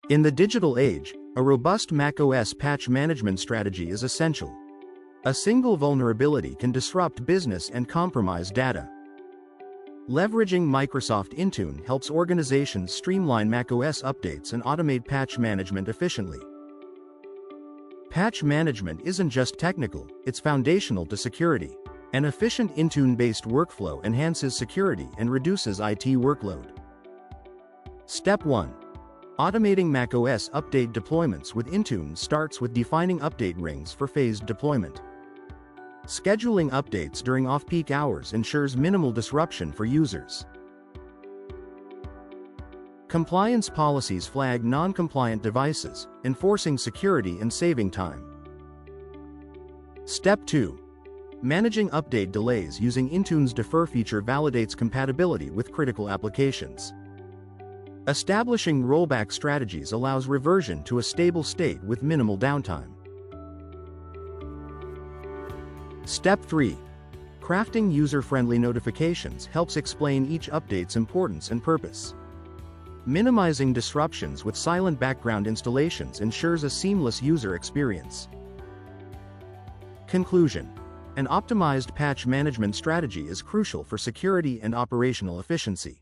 In the digital age, a robust macOS patch management strategy is essential. A single vulnerability can disrupt business and compromise data. Leveraging Microsoft Intune helps organizations streamline macOS updates and automate patch management efficiently. Patch management isn't just technical, it's foundational to security. An efficient Intune-based workflow enhances security and reduces IT workload. Step 1. Automating macOS update deployments with Intune starts with defining update rings for phased deployment. Scheduling updates during off-peak hours ensures minimal disruption for users. Compliance policies flag non-compliant devices, enforcing security and saving time. Step 2. Managing update delays using Intune's Defer feature validates compatibility with critical applications. Establishing rollback strategies allows reversion to a stable state with minimal downtime. Step 3. Crafting user-friendly notifications helps explain each update's importance and purpose. Minimizing disruptions with silent background installations ensures a seamless user experience. Conclusion. An optimized patch management strategy is crucial for security and operational efficiency.